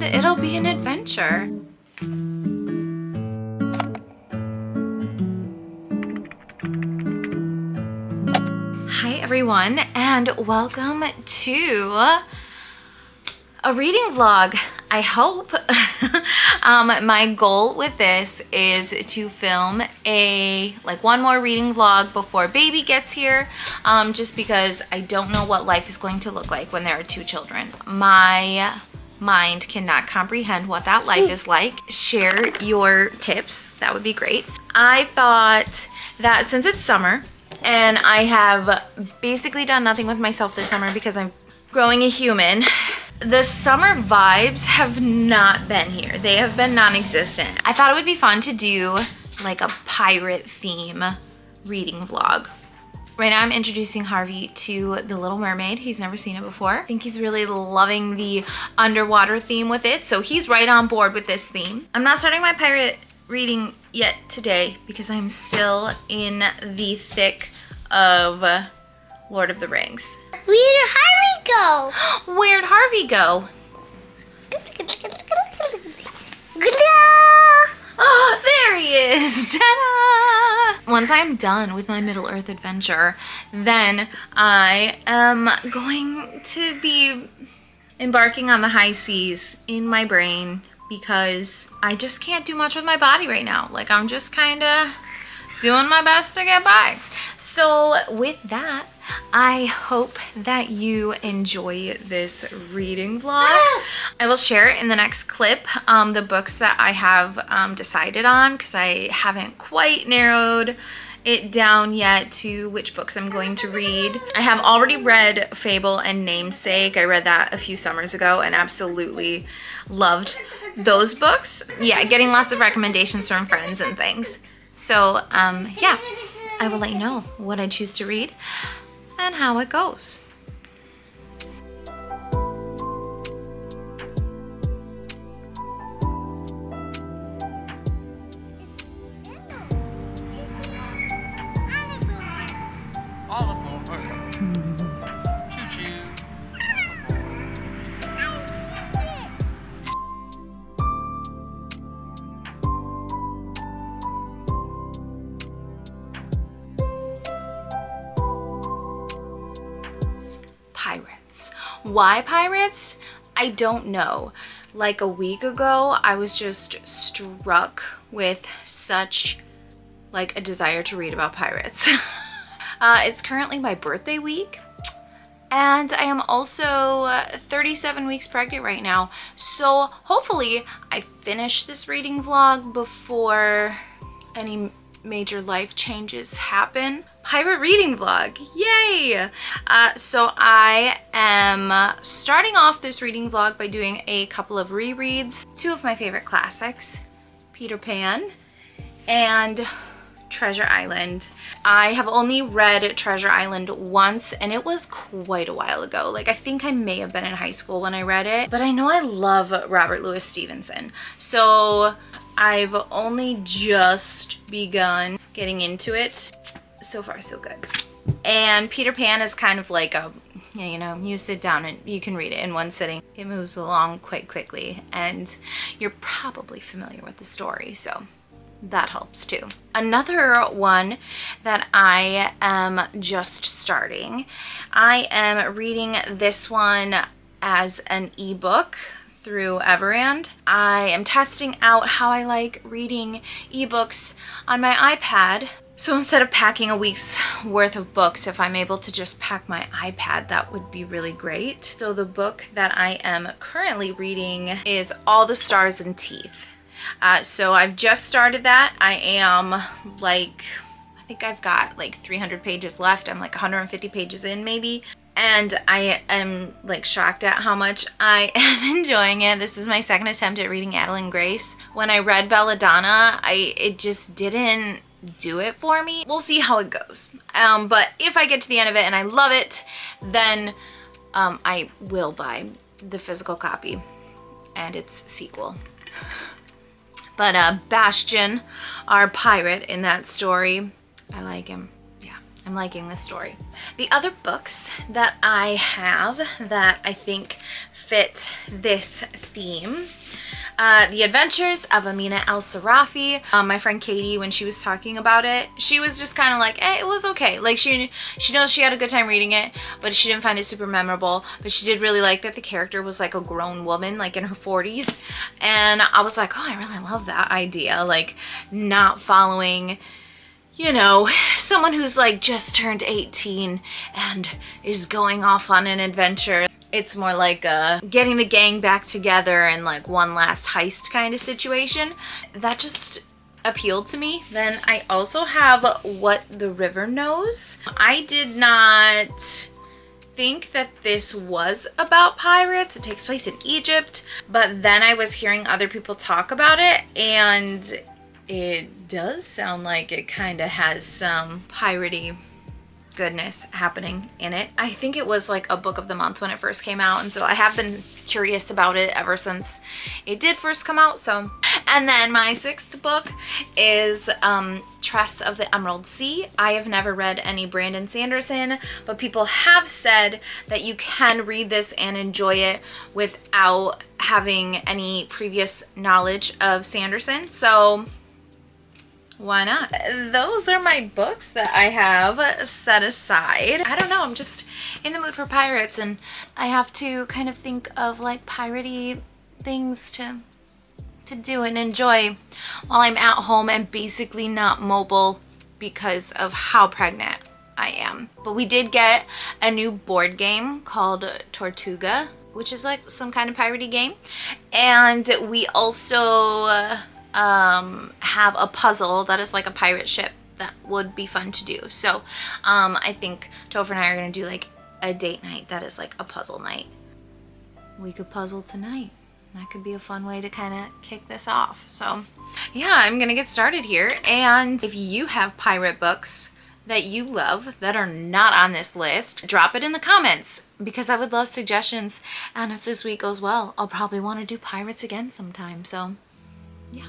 and it'll be an adventure. Hi everyone, and welcome to a reading vlog. I hope. My goal with this is to film one more reading vlog before baby gets here, just because I don't know what life is going to look like when there are 2 children. My mind cannot comprehend what that life is like. Share your tips, that would be great. I thought that since it's summer and I have basically done nothing with myself this summer because I'm growing a human, the summer vibes have not been here. They have been non-existent. I thought it would be fun to do like a pirate theme reading vlog. Right now I'm introducing Harvey to The Little Mermaid. He's never seen it before. I think he's really loving the underwater theme with it, so he's right on board with this theme. I'm not starting my pirate reading yet today because I'm still in the thick of Lord of the Rings. Where'd Harvey go? Where'd Harvey go? Oh, there he is. Ta-da! Once I'm done with my Middle Earth adventure, then I am going to be embarking on the high seas in my brain because I just can't do much with my body right now. Like, I'm just kind of doing my best to get by. So with that, I hope that you enjoy this reading vlog. I will share in the next clip the books that I have decided on, because I haven't quite narrowed it down yet to which books I'm going to read. I have already read Fable and Namesake. I read that a few summers ago and absolutely loved those books. Yeah, getting lots of recommendations from friends and things. So yeah, I will let you know what I choose to read and how it goes. All aboard. Choo-choo. Pirates. Why pirates? I don't know. Like a week ago, I was just struck with such like a desire to read about pirates. It's currently my birthday week, and I am also 37 weeks pregnant right now. So hopefully I finish this reading vlog before any major life changes happen. Pirate reading vlog, yay! So I am starting off this reading vlog by doing a couple of rereads. 2 of my favorite classics, Peter Pan and Treasure Island. I have only read Treasure Island once, and it was quite a while ago. Like, I think I may have been in high school when I read it, but I know I love Robert Louis Stevenson. So I've only just begun getting into it. So far, so good. And Peter Pan is kind of like a, you know, you sit down and you can read it in one sitting. It moves along quite quickly, and you're probably familiar with the story, so that helps too. Another one that I am just starting, I am reading this one as an ebook through Everand. I am testing out how I like reading ebooks on my iPad. So instead of packing a week's worth of books, if I'm able to just pack my iPad, that would be really great. So the book that I am currently reading is All the Stars and Teeth. So I've just started that. I am like, I think I've got like 300 pages left. I'm like 150 pages in maybe. And I am like shocked at how much I am enjoying it. This is my second attempt at reading Adeline Grace. When I read Belladonna, it just didn't do it for me. We'll see how it goes. But if I get to the end of it and I love it, then I will buy the physical copy and its sequel. But Bastian, our pirate in that story, I like him. Yeah, I'm I'm liking this story. The other books that I have that I think fit this theme, The Adventures of Amina-al-Sirafi. My friend Katie, when she was talking about it, she was just kind of like, it was okay. Like she knows she had a good time reading it, but she didn't find it super memorable. But she did really like that the character was like a grown woman, like in her 40s. And I was like, oh, I really love that idea. Like not following, you know, someone who's like just turned 18 and is going off on an adventure. It's more like getting the gang back together and like one last heist kind of situation. That just appealed to me. Then I also have What the River Knows. I did not think that this was about pirates. It takes place in Egypt, but then I was hearing other people talk about it, and it does sound like it kind of has some piratey goodness happening in it. I think it was like a book of the month when it first came out, and so I have been curious about it ever since it did first come out. So, and then my 6th book is Tress of the Emerald Sea. I have never read any Brandon Sanderson, but people have said that you can read this and enjoy it without having any previous knowledge of Sanderson. So why not? Those are my books that I have set aside. I don't know, I'm just in the mood for pirates, and I have to kind of think of like piratey things to do and enjoy while I'm at home and basically not mobile because of how pregnant I am. But we did get a new board game called Tortuga, which is like some kind of piratey game. And we also have a puzzle that is like a pirate ship that would be fun to do. So I think Topher and I are gonna do like a date night that is like a puzzle night. We could puzzle tonight. That could be a fun way to kind of kick this off. So yeah, I'm gonna get started here. And if you have pirate books that you love that are not on this list, drop it in the comments because I would love suggestions. And if this week goes well, I'll probably want to do pirates again sometime. So yeah.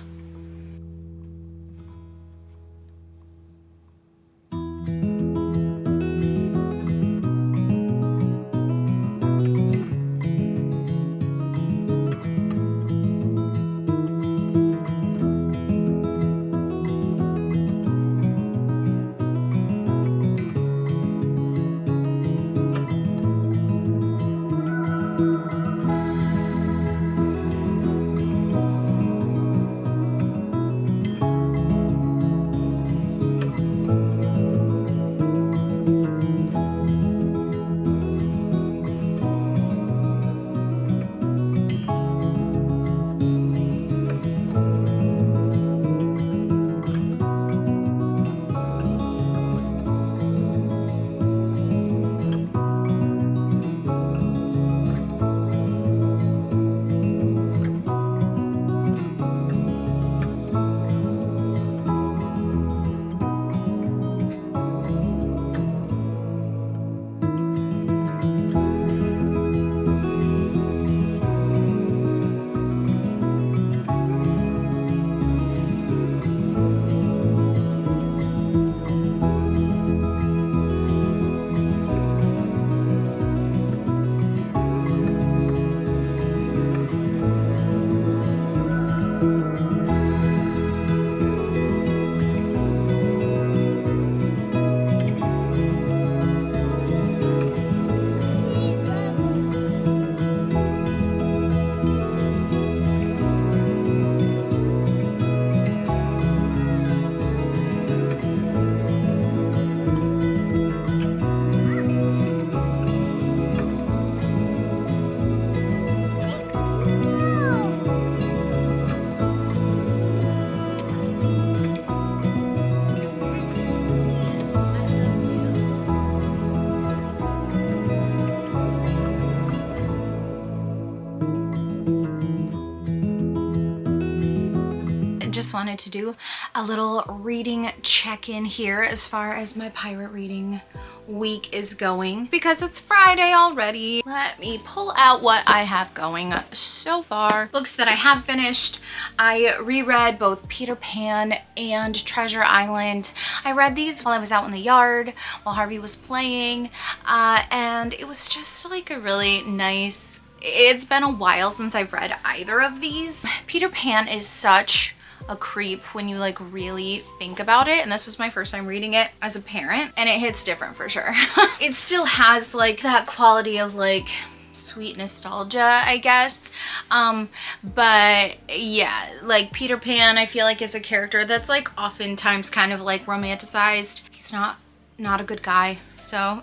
Just wanted to do a little reading check-in here as far as my pirate reading week is going because it's Friday already. Let me pull out what I have going so far. Books that I have finished. I reread both Peter Pan and Treasure Island. I read these while I was out in the yard while Harvey was playing, and it was just like a really nice. It's been a while since I've read either of these. Peter Pan is such a creep when you like really think about it, and this was my first time reading it as a parent, and it hits different for sure. It still has like that quality of like sweet nostalgia, I guess, but yeah, like Peter Pan I feel like is a character that's like oftentimes kind of like romanticized. He's not a good guy, so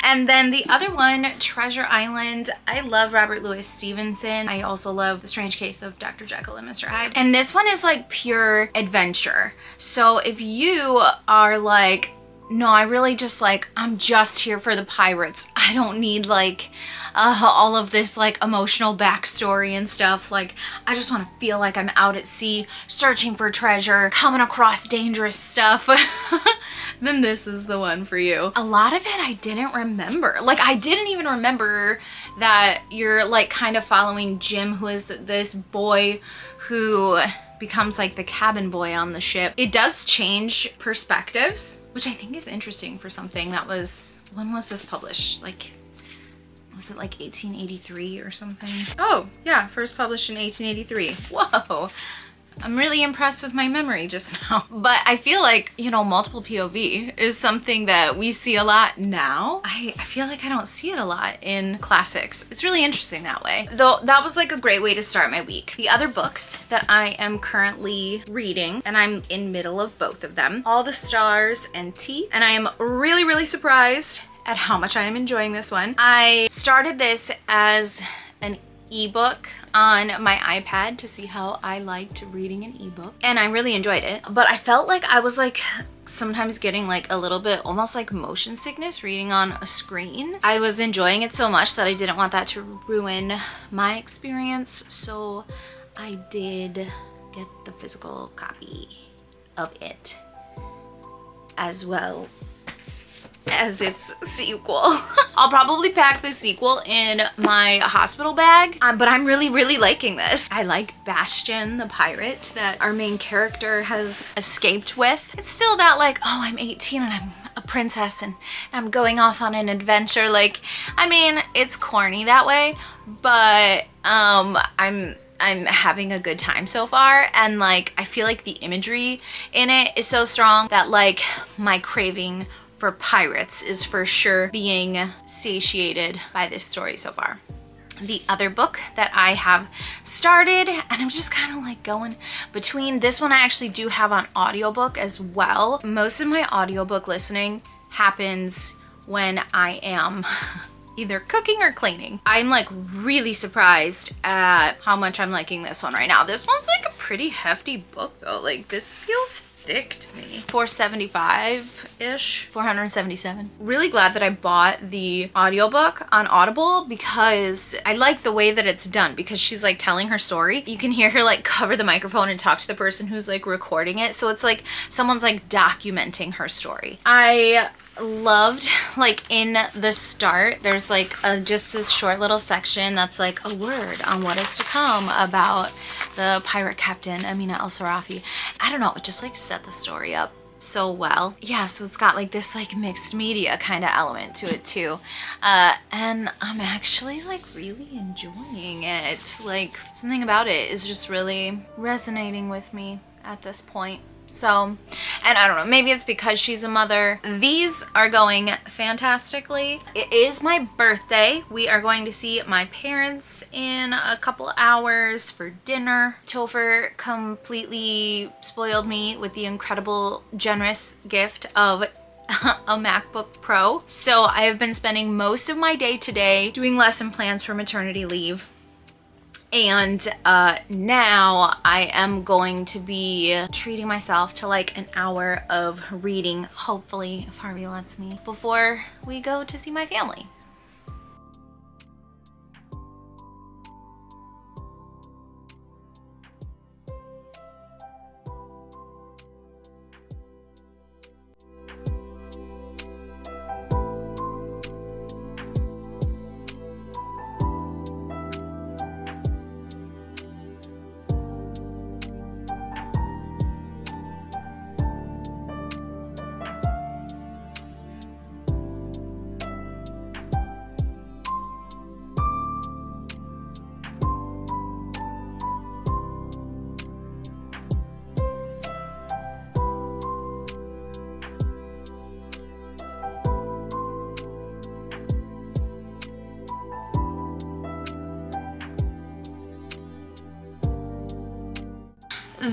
And then the other one, Treasure Island. I love Robert Louis Stevenson. I also love The Strange Case of Dr. Jekyll and Mr. Hyde. And this one is like pure adventure. So if you are like, no, I really just like, I'm just here for the pirates. I don't need like all of this like emotional backstory and stuff. Like, I just want to feel like I'm out at sea, searching for treasure, coming across dangerous stuff. Then this is the one for you. A lot of it I didn't remember. Like, I didn't even remember that you're like kind of following Jim, who is this boy who becomes like the cabin boy on the ship. It does change perspectives, which I think is interesting for something that was, when was this published? Like, was it like 1883 or something? Oh yeah, first published in 1883. Whoa. I'm really impressed with my memory just now. But I feel like, you know, multiple POV is something that we see a lot now. I feel like I don't see it a lot in classics. It's really interesting that way. Though that was like a great way to start my week. The other books that I am currently reading, and I'm in middle of both of them, All the Stars and Tea. And I am really, really surprised at how much I am enjoying this one. I started this as an ebook on my iPad to see how I liked reading an ebook, and I really enjoyed it, but I felt like I was like sometimes getting like a little bit almost like motion sickness reading on a screen. I was enjoying it so much that I didn't want that to ruin my experience, so I did get the physical copy of it as well as its sequel. I'll probably pack the sequel in my hospital bag, but I'm really, really liking this. I like Bastian, the pirate that our main character has escaped with. It's still that like, oh, I'm 18 and I'm a princess and I'm going off on an adventure. Like, I mean, it's corny that way, but I'm having a good time so far, and like I feel like the imagery in it is so strong that like my craving for pirates is for sure being satiated by this story so far. The other book that I have started, and I'm just kind of like going between, this one I actually do have on audiobook as well. Most of my audiobook listening happens when I am either cooking or cleaning. I'm like really surprised at how much I'm liking this one right now. This one's like a pretty hefty book though. Like, this feels thick to me. 475-ish, 477. Really glad that I bought the audiobook on Audible because I like the way that it's done, because she's like telling her story. You can hear her like cover the microphone and talk to the person who's like recording it. So it's like someone's like documenting her story. I loved like in the start there's like just this short little section that's like a word on what is to come about the pirate captain Amina-al-Sirafi. I don't know, it just like set the story up so well. Yeah, so it's got like this like mixed media kind of element to it too, and I'm actually like really enjoying it. Like, something about it is just really resonating with me at this point. So, and I don't know, maybe it's because she's a mother. These are going fantastically. It is my birthday. We are going to see my parents in a couple hours for dinner. Topher completely spoiled me with the incredible, generous gift of a MacBook Pro. So I have been spending most of my day today doing lesson plans for maternity leave. And now I am going to be treating myself to like an hour of reading, hopefully, if Harvey lets me, before we go to see my family.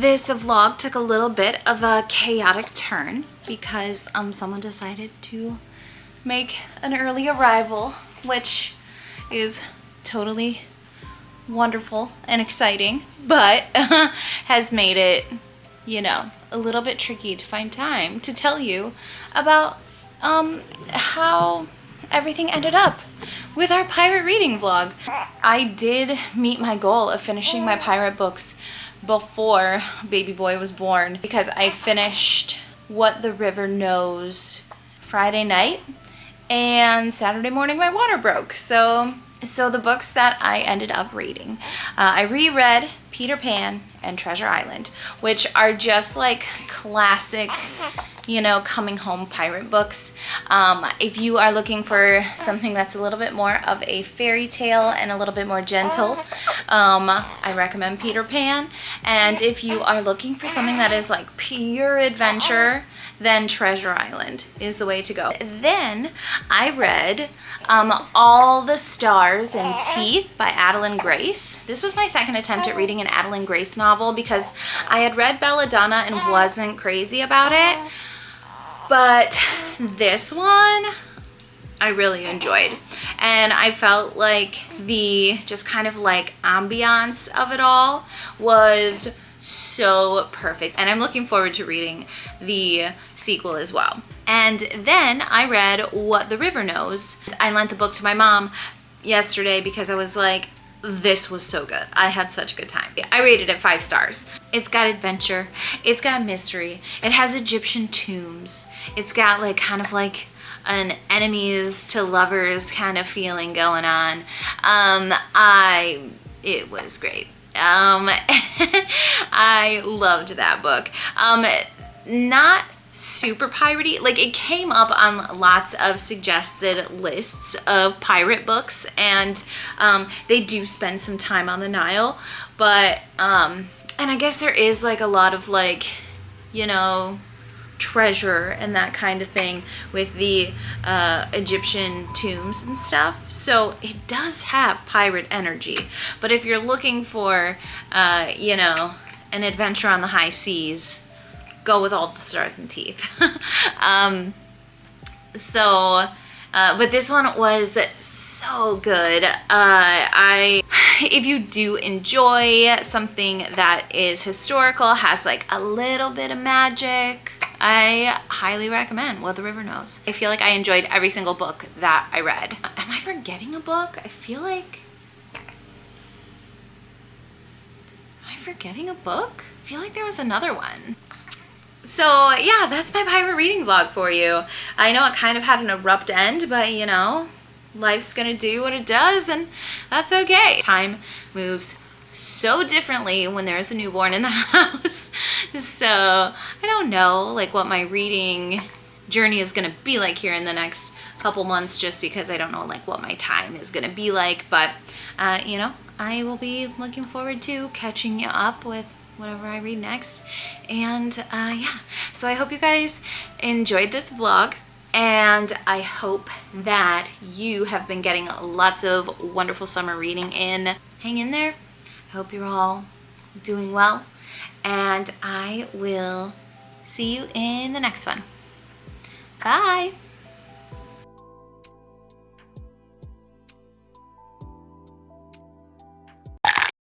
this vlog took a little bit of a chaotic turn because someone decided to make an early arrival, which is totally wonderful and exciting, but has made it, you know, a little bit tricky to find time to tell you about how everything ended up with our pirate reading vlog. I did meet my goal of finishing my pirate books before baby boy was born because I finished What the River Knows Friday night, and Saturday morning my water broke. So the books that I ended up reading, I reread Peter Pan and Treasure Island, which are just like classic, you know, coming home pirate books. If you are looking for something that's a little bit more of a fairy tale and a little bit more gentle, I recommend Peter Pan. And if you are looking for something that is like pure adventure, then Treasure Island is the way to go. Then I read All the Stars and Teeth by Adeline Grace. This was my second attempt at reading an Adeline Grace novel because I had read Belladonna and wasn't crazy about it. But this one I really enjoyed, and I felt like the just kind of like ambiance of it all was so perfect, and I'm looking forward to reading the sequel as well. And then I read What the River Knows. I lent the book to my mom yesterday because I was like, this was so good. I had such a good time. I rated it 5 stars. It's got adventure, it's got mystery, it has Egyptian tombs, it's got like kind of like an enemies to lovers kind of feeling going on. It was great. I loved that book. Not super piratey. Like, it came up on lots of suggested lists of pirate books, and they do spend some time on the Nile, but and I guess there is like a lot of like, you know, treasure and that kind of thing with the Egyptian tombs and stuff, so it does have pirate energy. But if you're looking for you know, an adventure on the high seas, go with All the Stars and Teeth. But this one was so good. If you do enjoy something that is historical, has like a little bit of magic, I highly recommend What the River Knows. I feel like I enjoyed every single book that I read. Am I forgetting a book? I feel like... Am I forgetting a book? I feel like there was another one. So yeah, that's my pirate reading vlog for you. I know it kind of had an abrupt end, but you know, life's gonna do what it does, and that's okay. Time moves so differently when there's a newborn in the house. So I don't know like what my reading journey is gonna be like here in the next couple months, just because I don't know like what my time is gonna be like. But you know, I will be looking forward to catching you up with whatever I read next. And yeah, so I hope you guys enjoyed this vlog, and I hope that you have been getting lots of wonderful summer reading in. Hang in there. I hope you're all doing well, and I will see you in the next one. Bye.